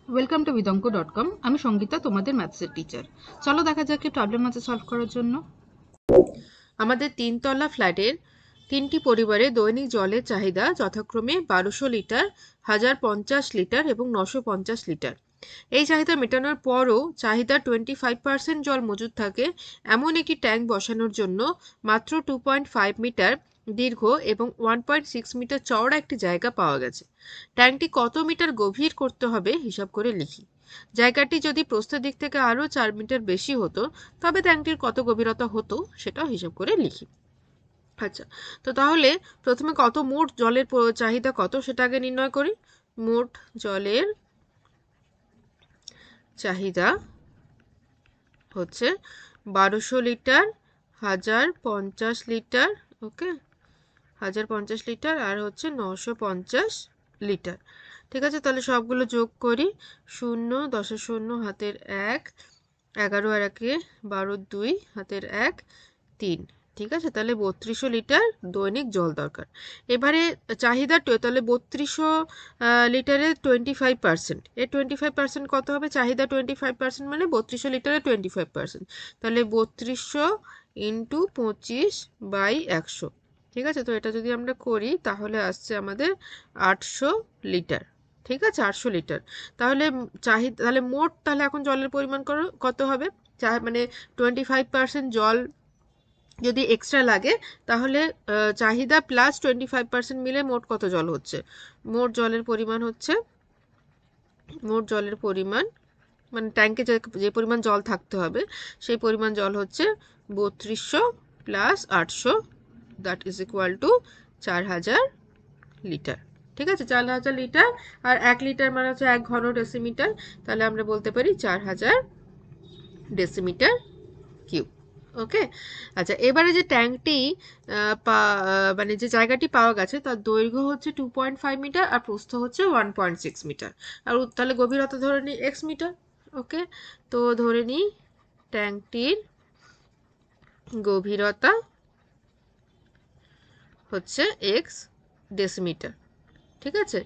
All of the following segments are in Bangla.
Welcome to vidamko.com। আমি সঙ্গীতা, তোমাদের ম্যাথসের টিচার। চলো দেখা যাক কি প্রবলেম আছে সলভ করার জন্য। আমাদের 3তলা ফ্ল্যাটের 3টি পরিবারে দৈনিক জলের চাহিদা যথাক্রমে 1200 লিটার, 1050 লিটার এবং 950 লিটার। এই চাহিদা মেটানোর পরও চাহিদার 25% জল মজুদ থাকে এমন একটি ট্যাঙ্ক বসানোর জন্য মাত্র 2.5 মিটার দীর্ঘ এবং 1.6 মিটার চওড়া একটি জায়গা পাওয়া গেছে। ট্যাঙ্কটি কত মিটার গভীর করতে হবে হিসাব করে লিখি। জায়গাটি যদি প্রস্থের দিক থেকে আরও 4 মিটার বেশি হতো তবে ট্যাঙ্কটির কত গভীরতা হতো সেটাও হিসাব করে লিখি। আচ্ছা, তো তাহলে প্রথমে কত মোট জলের চাহিদা কত সেটা আগে নির্ণয় করি। মোট জলের চাহিদা হচ্ছে 1200 লিটার, 1050 লিটার, ওকে, 1050 লিটার আর হচ্ছে 950 লিটার। ঠিক আছে, তাহলে সবগুলো যোগ করি। 0, 10 শূন্য, হাতের 1, 11 আর 1 12, 2 হাতের 1, 3। ঠিক আছে, তাহলে 3200 লিটার দৈনিক জল দরকার। এবারে চাহিদা তাহলে 3200 লিটারের 25%, এর 25% কত হবে? চাহিদা 25% মানে 3200 লিটারের 25%, তাহলে 3200 ইন্টু 25/100। ঠিক আছে, তো এটা যদি আমরা করি তাহলে আসছে আমাদের 800 লিটার। ঠিক আছে, 800 লিটার। তাহলে তাহলে মোট তাহলে এখন জলের পরিমাণ কত হবে? মানে 25% জল যদি এক্সট্রা লাগে তাহলে চাহিদা প্লাস 25% মিলে মোট কত জল হচ্ছে? মোট জলের পরিমাণ মানে ট্যাঙ্কে যে পরিমাণ জল থাকতে হবে সেই পরিমাণ জল হচ্ছে 3200 plus 800, that is equal to 4000 litre. ঠিক আছে, 4000 লিটার। আর 1 লিটার মানে হচ্ছে 1 ঘন ডেসিমিটার, তাহলে আমরা বলতে পারি 4000 ডেসিমিটার কিউব। ওকে, আচ্ছা, এবারে যে ট্যাঙ্কটি মানে যে জায়গাটি পাওয়া গেছে তার দৈর্ঘ্য হচ্ছে 2.5 মিটার আর প্রস্থ হচ্ছে 1.6 মিটার। আর তাহলে গভীরতা ধরে নিই x মিটার। ওকে, তো ধরে নিই ট্যাঙ্কটির গভীরতা হচ্ছে x ডেসিমিটার। ঠিক আছে,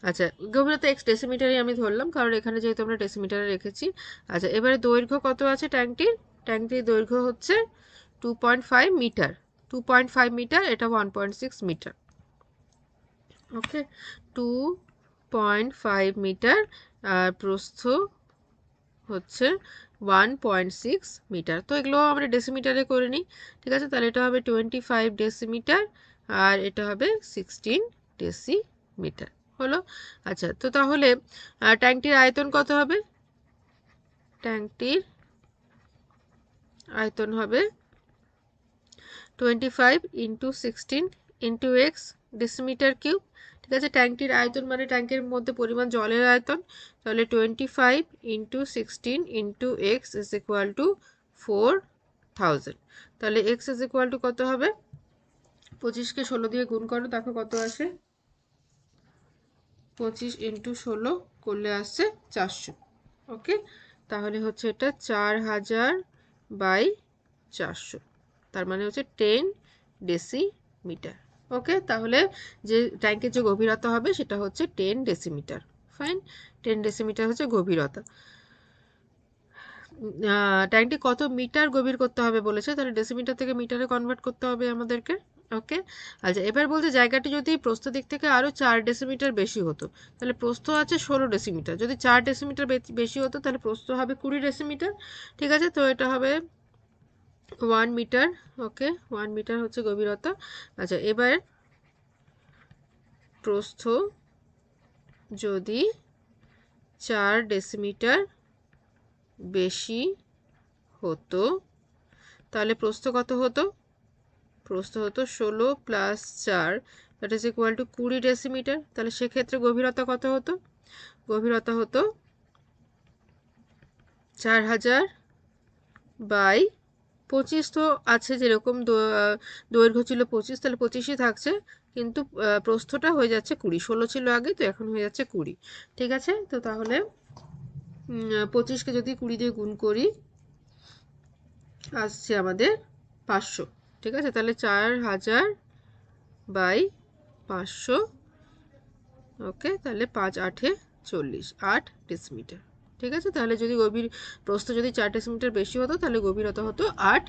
আচ্ছা, গভীরতা x ডেসিমিটারই আমি ধরলাম কারণ এখানে যেহেতু আমরা ডেসিমিটারে রেখেছি। আচ্ছা, এবারে দৈর্ঘ্য কত আছে ট্যাঙ্কটির দৈর্ঘ্য হচ্ছে 2.5 মিটার। 2.5 মিটার, এটা 1.6 মিটার। ওকে, 2.5 মিটার আর প্রস্থ হচ্ছে 1.6 মিটার। তো এগুলো আমরা ডেসিমিটারে করে নিই। ঠিক আছে, তাহলে এটা হবে 25 ডেসিমিটার আর এটা হবে 16 ডেসিমিটার হলো। আচ্ছা, তো তাহলে ট্যাঙ্কটির আয়তন কত হবে? ট্যাঙ্কটির আয়তন হবে 25 into 16 into x decimetre cube. ঠিক আছে, ট্যাঙ্কটির আয়তন মানে ট্যাঙ্কের মধ্যে পরিমাণ জলের আয়তন, তাহলে 25 into 16 into x is equal to 4000। তাহলে এক্স ইজ ইকুয়াল টু কত হবে? 25কে 16 দিয়ে গুণ করো, দেখো কত আসে। 25 ইন্টু 16 করলে আসছে 400। ওকে, তাহলে হচ্ছে এটা 4000/400, তার মানে হচ্ছে 10 ডেসিমিটার। ওকে, তাহলে যে ট্যাঙ্কের যে গভীরতা হবে সেটা হচ্ছে 10 ডেসিমিটার। ফাইন, 10 ডেসিমিটার হচ্ছে গভীরতা। ট্যাঙ্কটি কত মিটার গভীর করতে হবে বলেছে, তাহলে ডেসিমিটার থেকে মিটারে কনভার্ট করতে হবে আমাদেরকে। ওকে, আচ্ছা, এবার বলতে জায়গাটি যদি প্রস্থ দিক থেকে আরও 4 ডেসিমিটার বেশি হতো, তাহলে প্রস্থ আছে 16 ডেসিমিটার, যদি 4 ডেসিমিটার বেশি হতো তাহলে প্রস্থ হবে 20 ডেসিমিটার। ঠিক আছে, তো এটা হবে 1 মিটার। ওকে, 1 মিটার হচ্ছে গভীরতা। আচ্ছা, এবার প্রস্থ যদি 4 ডেসিমিটার বেশি হতো তাহলে প্রস্থ কত হতো? প্রস্থ হতো 16 plus 4, that is equal to 20 decimetre. তাহলে সেক্ষেত্রে গভীরতা কত হতো? গভীরতা হতো 4000/25। তো আছে যেরকম দৈর্ঘ্য ছিল 25, তাহলে 25ই থাকছে, কিন্তু প্রস্থটা হয়ে যাচ্ছে 20। 16 ছিল আগে, তো এখন হয়ে যাচ্ছে 20। ঠিক আছে, তো তাহলে 25কে যদি 20 দিয়ে গুণ করি আসছে আমাদের 500। ঠিক আছে, তাহলে 4000/500। ওকে, তাহলে 5 8 40 8 ডেসিমিটার। ঠিক আছে, তাহলে যদি প্রস্থ যদি 4 ডেসিমিটার বেশি হতো তাহলে গভীরতা হতো 8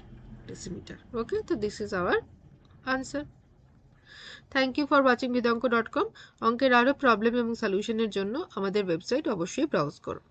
ডেসিমিটার। ওকে, তো this is our answer. Thank you for watching vedanko.com। অঙ্কের আরও প্রবলেম এবং সলিউশনের জন্য আমাদের ওয়েবসাইট অবশ্যই ব্রাউজ করো।